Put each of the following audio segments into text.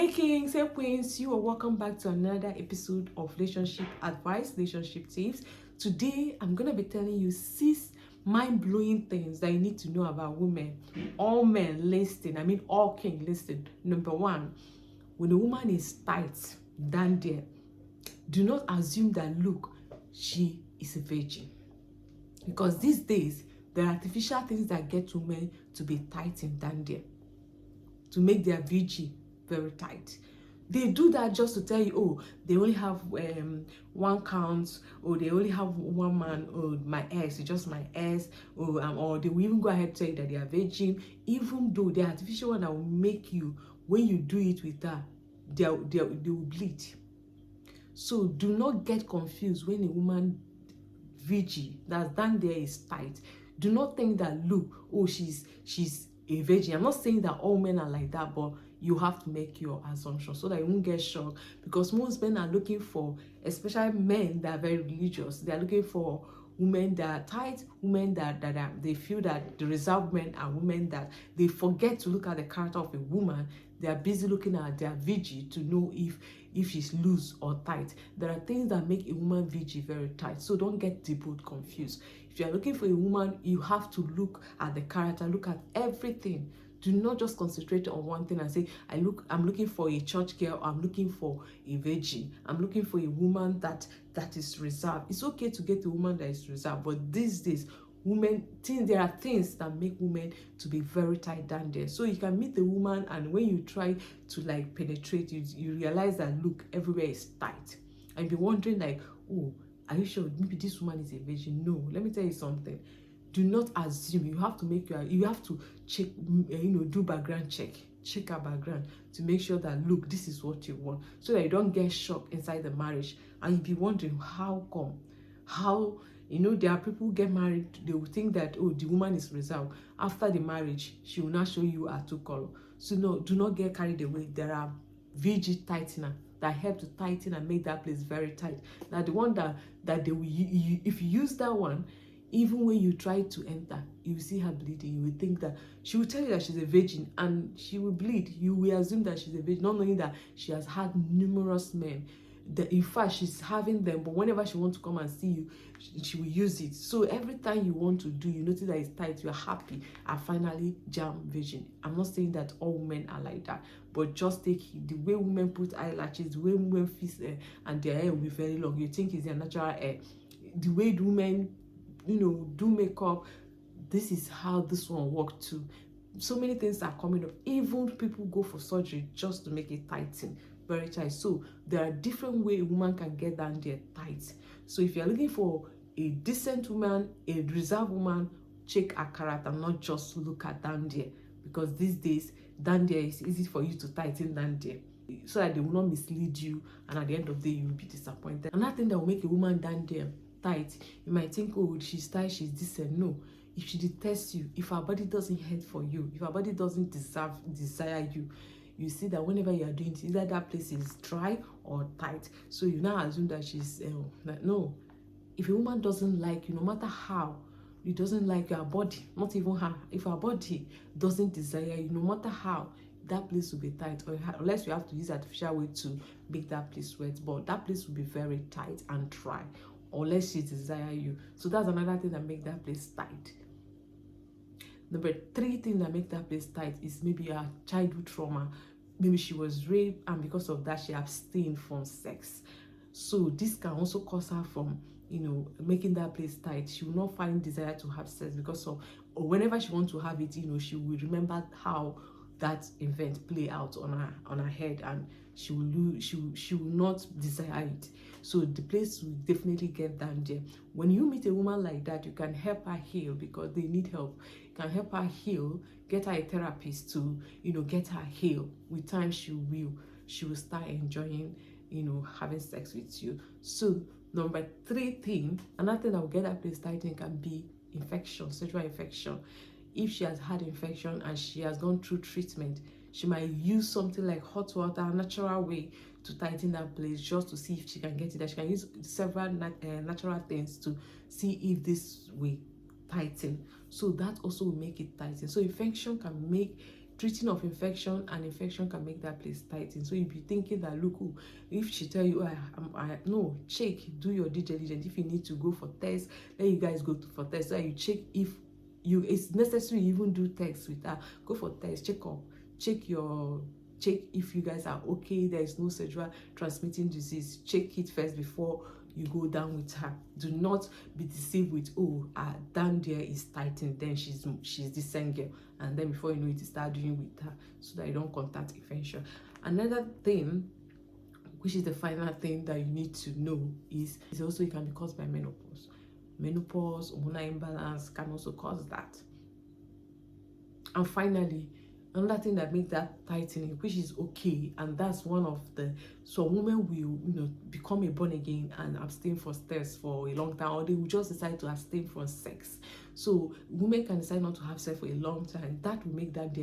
Hey kings, hey queens, you are welcome back to another episode of Relationship Advice, Relationship Tips. Today, I'm going to be telling you 6 mind-blowing things that you need to know about women. All men listening, all kings listening. Number 1, when a woman is tight down there, do not assume that, look, she is a virgin. Because these days, there are artificial things that get women to be tight and down there, to make their VG very tight. They do that just to tell you, oh, they only have one count, or they only have one man, or my ex, it's just my ex, or they will even go ahead and tell you that they are virgin, even though the artificial one that will make you, when you do it with her, they will bleed. So do not get confused when a woman VG that's down there is tight. Do not think that, look, oh, she's a virgin. I'm not saying that all men are like that, but you have to make your assumption so that you won't get shocked, because most men are looking for, especially men that are very religious, they are looking for women that are tight, women that they feel that the reserved men are women that they forget to look at the character of a woman. They are busy looking at their VG to know if she's loose or tight. There are things that make a woman VG very tight, so don't get the both confused. If you are looking for a woman, you have to look at the character, look at everything. Do not just concentrate on one thing and say, I'm looking for a church girl, I'm looking for a virgin, I'm looking for a woman that is reserved. It's okay to get a woman that is reserved, but these days, there are things that make women to be very tight down there. So you can meet the woman, and when you try to like penetrate, you realize that, look, everywhere is tight, and you're wondering like, oh, are you sure maybe this woman is a virgin? No, let me tell you something. Do not assume. You have to check, do background check her background to make sure that, look, this is what you want, so that you don't get shocked inside the marriage and you be wondering how come. There are people who get married, they will think that, oh, the woman is reserved. After the marriage, she will not show you her true color. So no, do not get carried away. There are VG tightener that help to tighten and make that place very tight. Now the one that they will, if you use that one, even when you try to enter, you will see her bleeding. You will think that she will tell you that she's a virgin, and she will bleed. You will assume that she's a virgin, not knowing that she has had numerous men. In fact, she's having them, but whenever she wants to come and see you, she will use it. So every time you want to do, you notice that it's tight, you're happy, I finally jam virgin. I'm not saying that all women are like that, but just take it. The way women put eyelashes, the way women fix and their hair will be very long, you think it's their natural hair. The way the women do makeup, this is how this one works too. So many things are coming up. Even people go for surgery just to make it tighten very tight. So there are different ways a woman can get down there tight. So if you're looking for a decent woman, a reserved woman, check her character, not just look at down there, because these days down there is easy for you to tighten down there, so that they will not mislead you, and at the end of the day you will be disappointed. Another thing that will make a woman down there tight, you might think, oh, she's tight, she's decent. No, if she detests you, if her body doesn't head for you, if her body doesn't desire you, you see that whenever you are doing it, either that place is dry or tight. So you now assume that she's no. If a woman doesn't like you, no matter how, it doesn't like your body, not even her, if her body doesn't desire you, no matter how, that place will be tight, or unless you have to use artificial way to make that place wet, but that place will be very tight and dry unless she desire you. So that's another thing that make that place tight. Number 3 thing that make that place tight is maybe a childhood trauma. Maybe she was raped, and because of that she abstained from sex. So this can also cause her from making that place tight. She will not find desire to have sex because of, or whenever she wants to have it, she will remember how that event play out on her head, and she will not desire it. So the place will definitely get down there. When you meet a woman like that, you can help her heal, because they need help. You can help her heal, get her a therapist to get her heal. With time she will start enjoying having sex with you. So number 3 thing, another thing that will get that place tighten can be infection, sexual infection. If she has had infection and she has gone through treatment, she might use something like hot water, a natural way to tighten that place, just to see if she can get it. That she can use several natural things to see if this will tighten. So that also will make it tighten. So infection can make treating of infection, and infection can make that place tighten. So you'll be thinking that, look, oh, if she tell you, no, check, do your due diligence. If you need to go for tests, let you guys go for tests. So you check if it's necessary, you even do tests with her. Go for tests, check up, check if you guys are okay, there is no sexual transmitting disease. Check it first before you go down with her. Do not be deceived with, oh, down there is tightened, then she's decent girl, and then before you know it, you start doing with her, so that you don't contact infection. Another thing, which is the final thing that you need to know, is also it can be caused by menopause. Menopause, hormonal imbalance can also cause that. And finally, another thing that makes that tightening, which is okay, and that's one of the, so women will become a born again and abstain from sex for a long time, or they will just decide to abstain from sex. So women can decide not to have sex for a long time. That will make that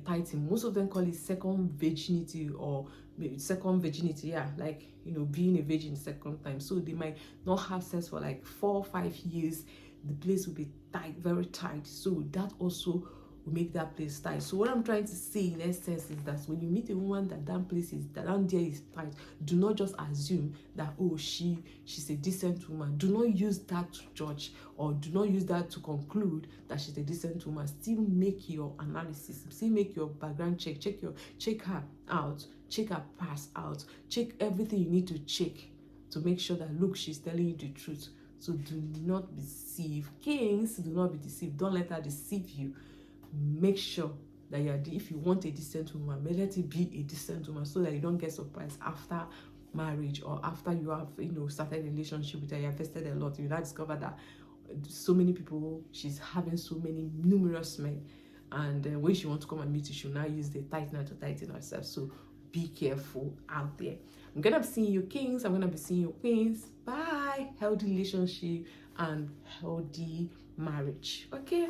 tightening. Most of them call it second virginity, or yeah, like being a virgin second time. So they might not have sex for like 4 or 5 years. The place will be tight, very tight. So that also will make that place tight. So what I'm trying to say in essence is that when you meet a woman that place is down there is tight, do not just assume that, oh, she's a decent woman. Do not use that to judge, or do not use that to conclude that she's a decent woman. Still make your analysis, still make your background check, check her out, check her past out, check everything you need to check to make sure that, look, she's telling you the truth. So do not be deceived. Kings, do not be deceived. Don't let her deceive you. Make sure that if you want a decent woman, let it be a decent woman, so that you don't get surprised after marriage, or after you have started a relationship with her, you have invested a lot, you now discover that so many people, she's having so many numerous men, and when she wants to come and meet you, she'll now use the tightener to tighten herself. So be careful out there. I'm gonna be seeing you kings, I'm gonna be seeing you queens. Bye. Healthy relationship and healthy marriage. Okay.